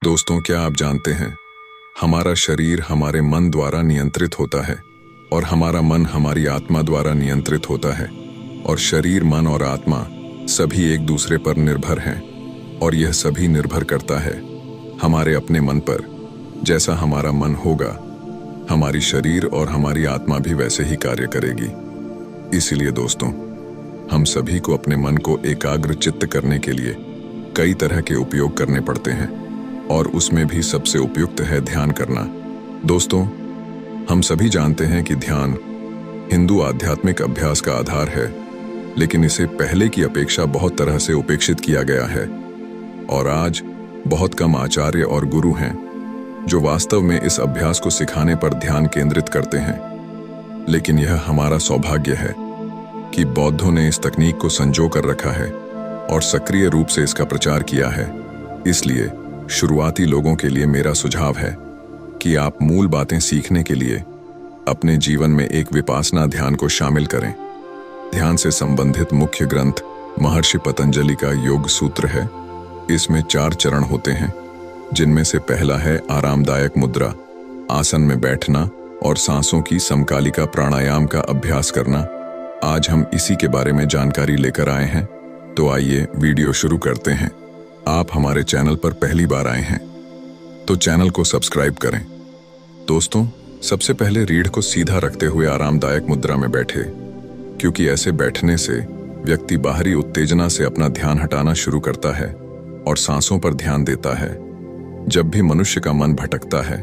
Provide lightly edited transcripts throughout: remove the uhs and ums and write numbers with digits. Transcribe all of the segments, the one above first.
दोस्तों, क्या आप जानते हैं हमारा शरीर हमारे मन द्वारा नियंत्रित होता है और हमारा मन हमारी आत्मा द्वारा नियंत्रित होता है। और शरीर, मन और आत्मा सभी एक दूसरे पर निर्भर हैं और यह सभी निर्भर करता है हमारे अपने मन पर। जैसा हमारा मन होगा, हमारी शरीर और हमारी आत्मा भी वैसे ही कार्य करेगी। इसीलिए दोस्तों, हम सभी को अपने मन को एकाग्र चित्त करने के लिए कई तरह के उपयोग करने पड़ते हैं और उसमें भी सबसे उपयुक्त है ध्यान करना। दोस्तों, हम सभी जानते हैं कि ध्यान हिंदू आध्यात्मिक अभ्यास का आधार है, लेकिन इसे पहले की अपेक्षा बहुत तरह से उपेक्षित किया गया है और आज बहुत कम आचार्य और गुरु हैं जो वास्तव में इस अभ्यास को सिखाने पर ध्यान केंद्रित करते हैं। लेकिन यह हमारा सौभाग्य है कि बौद्धों ने इस तकनीक को संजो कर रखा है और सक्रिय रूप से इसका प्रचार किया है। इसलिए शुरुआती लोगों के लिए मेरा सुझाव है कि आप मूल बातें सीखने के लिए अपने जीवन में एक विपासना ध्यान को शामिल करें। ध्यान से संबंधित मुख्य ग्रंथ महर्षि पतंजलि का योग सूत्र है। इसमें 4 चरण होते हैं, जिनमें से पहला है आरामदायक मुद्रा, आसन में बैठना और सांसों की समकालिका प्राणायाम का अभ्यास करना। आज हम इसी के बारे में जानकारी लेकर आए हैं, तो आइए वीडियो शुरू करते हैं। आप हमारे चैनल पर पहली बार आए हैं तो चैनल को सब्सक्राइब करें। दोस्तों, सबसे पहले रीढ़ को सीधा रखते हुए आरामदायक मुद्रा में बैठे, क्योंकि ऐसे बैठने से व्यक्ति बाहरी उत्तेजना से अपना ध्यान हटाना शुरू करता है और सांसों पर ध्यान देता है। जब भी मनुष्य का मन भटकता है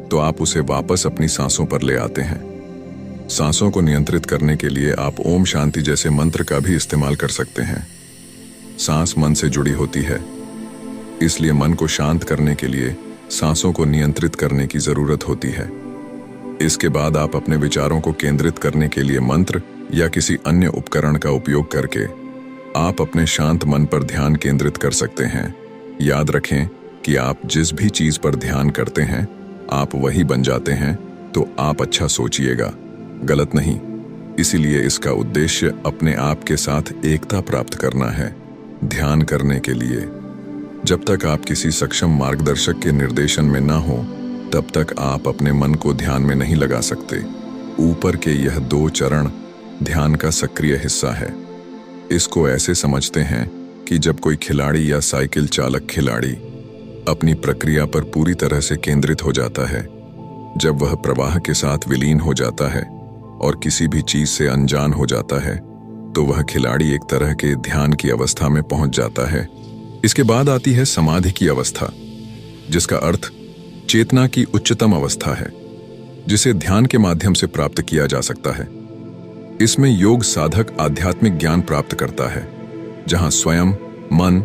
तो आप उसे वापस अपनी सांसों पर ले आते हैं। सांसों को नियंत्रित करने के लिए आप ओम शांति जैसे मंत्र का भी इस्तेमाल कर सकते हैं। सांस मन से जुड़ी होती है, इसलिए मन को शांत करने के लिए सांसों को नियंत्रित करने की जरूरत होती है। इसके बाद आप अपने विचारों को केंद्रित करने के लिए मंत्र या किसी अन्य उपकरण का उपयोग करके आप अपने शांत मन पर ध्यान केंद्रित कर सकते हैं। याद रखें कि आप जिस भी चीज पर ध्यान करते हैं, आप वही बन जाते हैं, तो आप अच्छा सोचिएगा, गलत नहीं। इसीलिए इसका उद्देश्य अपने आप के साथ एकता प्राप्त करना है। ध्यान करने के लिए जब तक आप किसी सक्षम मार्गदर्शक के निर्देशन में ना हो, तब तक आप अपने मन को ध्यान में नहीं लगा सकते। ऊपर के यह 2 चरण ध्यान का सक्रिय हिस्सा है। इसको ऐसे समझते हैं कि जब कोई खिलाड़ी या साइकिल चालक खिलाड़ी अपनी प्रक्रिया पर पूरी तरह से केंद्रित हो जाता है, जब वह प्रवाह के साथ विलीन हो जाता है और किसी भी चीज से अनजान हो जाता है, तो वह खिलाड़ी एक तरह के ध्यान की अवस्था में पहुंच जाता है। इसके बाद आती है समाधि की अवस्था, जिसका अर्थ चेतना की उच्चतम अवस्था है, जिसे ध्यान के माध्यम से प्राप्त किया जा सकता है। इसमें योग साधक आध्यात्मिक ज्ञान प्राप्त करता है, जहां स्वयं, मन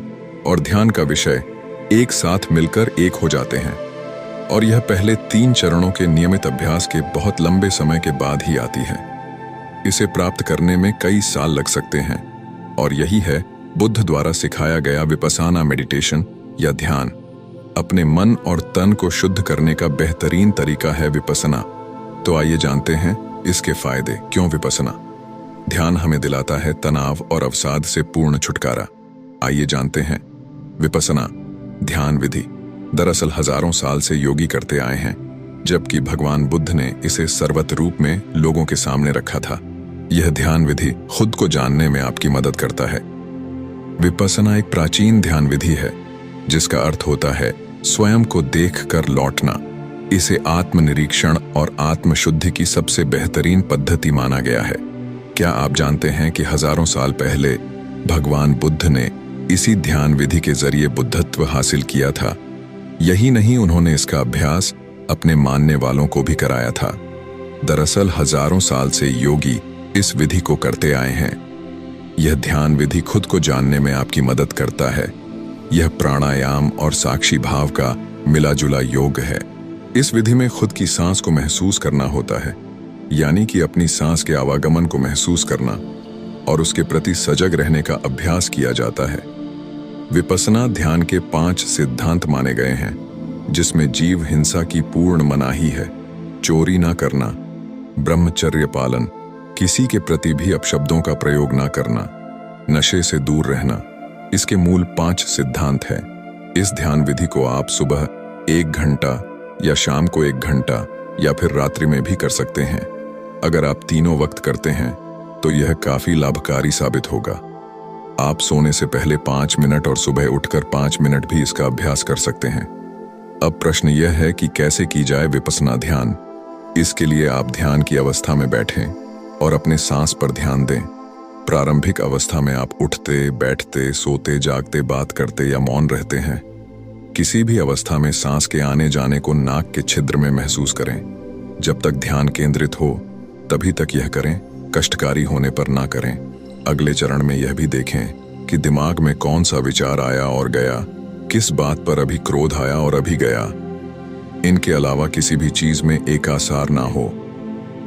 और ध्यान का विषय एक साथ मिलकर एक हो जाते हैं। और यह पहले 3 चरणों के नियमित अभ्यास के बहुत लंबे समय के बाद ही आती है। इसे प्राप्त करने में कई साल लग सकते हैं और यही है बुद्ध द्वारा सिखाया गया विपस्साना मेडिटेशन या ध्यान। अपने मन और तन को शुद्ध करने का बेहतरीन तरीका है विपस्सना। तो आइए जानते हैं इसके फायदे। क्यों विपस्सना? ध्यान हमें दिलाता है तनाव और अवसाद से पूर्ण छुटकारा। आइए जानते हैं विपस्सना ध्यान विधि। दरअसल हजारों साल से योगी करते आए हैं, जबकि भगवान बुद्ध ने इसे सर्वत्र रूप में लोगों के सामने रखा था। यह ध्यान विधि खुद को जानने में आपकी मदद करता है। विपस्सना एक प्राचीन ध्यान विधि है, जिसका अर्थ होता है स्वयं को देखकर लौटना। इसे आत्मनिरीक्षण और आत्मशुद्धि की सबसे बेहतरीन पद्धति माना गया है। क्या आप जानते हैं कि हजारों साल पहले भगवान बुद्ध ने इसी ध्यान विधि के जरिए बुद्धत्व हासिल किया था? यही नहीं, उन्होंने इसका अभ्यास अपने मानने वालों को भी कराया था। दरअसल हजारों साल से योगी इस विधि को करते आए हैं। यह ध्यान विधि खुद को जानने में आपकी मदद करता है। यह प्राणायाम और साक्षी भाव का मिला जुला योग है। इस विधि में खुद की सांस को महसूस करना होता है, यानी कि अपनी सांस के आवागमन को महसूस करना और उसके प्रति सजग रहने का अभ्यास किया जाता है। विपस्सना ध्यान के 5 सिद्धांत माने गए हैं, जिसमें जीव हिंसा की पूर्ण मनाही है, चोरी ना करना, ब्रह्मचर्य पालन, किसी के प्रति भी अपशब्दों का प्रयोग ना करना, नशे से दूर रहना। इसके मूल 5 सिद्धांत हैं। इस ध्यान विधि को आप सुबह 1 घंटा या शाम को 1 घंटा या फिर रात्रि में भी कर सकते हैं। अगर आप तीनों वक्त करते हैं तो यह काफी लाभकारी साबित होगा। आप सोने से पहले 5 मिनट और सुबह उठकर 5 मिनट भी इसका अभ्यास कर सकते हैं। अब प्रश्न यह है कि कैसे की जाए विपस्सना ध्यान। इसके लिए आप ध्यान की अवस्था में बैठें और अपने सांस पर ध्यान दें। प्रारंभिक अवस्था में आप उठते, बैठते, सोते, जागते, बात करते या मौन रहते हैं। किसी भी अवस्था में सांस के आने जाने को नाक के छिद्र में महसूस करें। जब तक ध्यान केंद्रित हो तभी तक यह करें, कष्टकारी होने पर ना करें। अगले चरण में यह भी देखें कि दिमाग में कौन सा विचार आया और गया, किस बात पर अभी क्रोध आया और अभी गया। इनके अलावा किसी भी चीज में एकासार ना हो।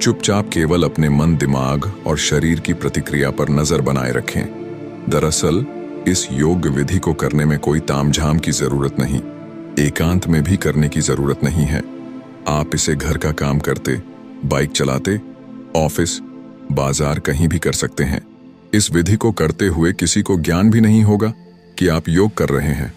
चुपचाप केवल अपने मन, दिमाग और शरीर की प्रतिक्रिया पर नजर बनाए रखें। दरअसल इस योग विधि को करने में कोई तामझाम की जरूरत नहीं, एकांत में भी करने की जरूरत नहीं है। आप इसे घर का काम करते, बाइक चलाते, ऑफिस, बाजार कहीं भी कर सकते हैं। इस विधि को करते हुए किसी को ज्ञान भी नहीं होगा कि आप योग कर रहे हैं।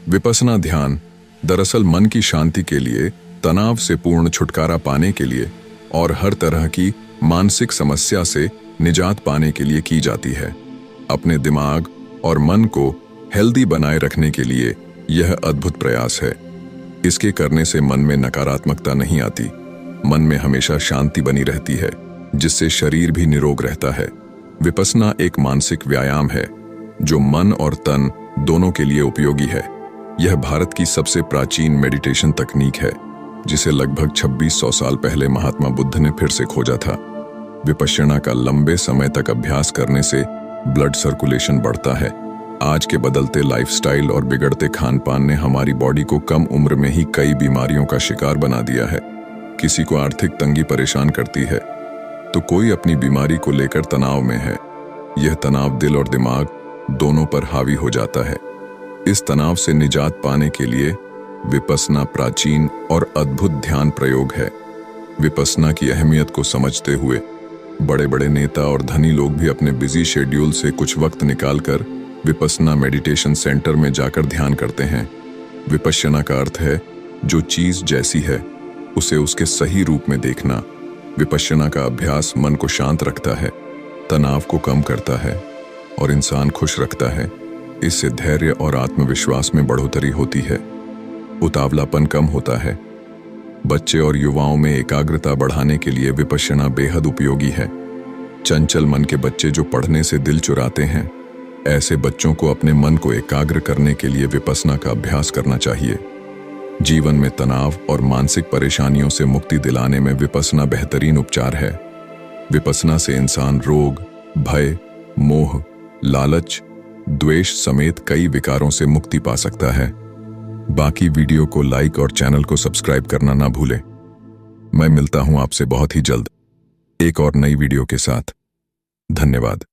विपस्सना ध्यान दरअसल मन की शांति के लिए, तनाव से पूर्ण छुटकारा पाने के लिए और हर तरह की मानसिक समस्या से निजात पाने के लिए की जाती है। अपने दिमाग और मन को हेल्दी बनाए रखने के लिए यह अद्भुत प्रयास है। इसके करने से मन में नकारात्मकता नहीं आती, मन में हमेशा शांति बनी रहती है, जिससे शरीर भी निरोग रहता है। विपस्सना एक मानसिक व्यायाम है जो मन और तन दोनों के लिए उपयोगी है। यह भारत की सबसे प्राचीन मेडिटेशन तकनीक है, जिसे लगभग 2600 साल पहले महात्मा बुद्ध ने फिर से खोजा था। विपस्सना का लंबे समय तक अभ्यास करने से ब्लड सर्कुलेशन बढ़ता है। आज के बदलते लाइफस्टाइल और बिगड़ते खान-पान ने हमारी बॉडी को कम उम्र में ही कई बीमारियों का शिकार बना दिया है। किसी को आर्थिक तंगी परेशान करती है तो कोई अपनी बीमारी को लेकर तनाव में है। यह तनाव दिल और दिमाग दोनों पर हावी हो जाता है। इस तनाव से निजात पाने के लिए विपस्सना प्राचीन और अद्भुत ध्यान प्रयोग है। विपस्सना की अहमियत को समझते हुए बड़े बड़े नेता और धनी लोग भी अपने बिजी शेड्यूल से कुछ वक्त निकालकर विपस्सना मेडिटेशन सेंटर में जाकर ध्यान करते हैं। विपस्सना का अर्थ है जो चीज जैसी है उसे उसके सही रूप में देखना। विपस्सना का अभ्यास मन को शांत रखता है, तनाव को कम करता है और इंसान खुश रखता है। इससे धैर्य और आत्मविश्वास में बढ़ोतरी होती है, उतावलापन कम होता है। बच्चे और युवाओं में एकाग्रता बढ़ाने के लिए विपस्सना बेहद उपयोगी है। चंचल मन के बच्चे जो पढ़ने से दिल चुराते हैं, ऐसे बच्चों को अपने मन को एकाग्र करने के लिए विपस्सना का अभ्यास करना चाहिए। जीवन में तनाव और मानसिक परेशानियों से मुक्ति दिलाने में विपस्सना बेहतरीन उपचार है। विपस्सना से इंसान रोग, भय, मोह, लालच, द्वेष समेत कई विकारों से मुक्ति पा सकता है। बाकी वीडियो को लाइक और चैनल को सब्सक्राइब करना ना भूलें। मैं मिलता हूं आपसे बहुत ही जल्द एक और नई वीडियो के साथ। धन्यवाद।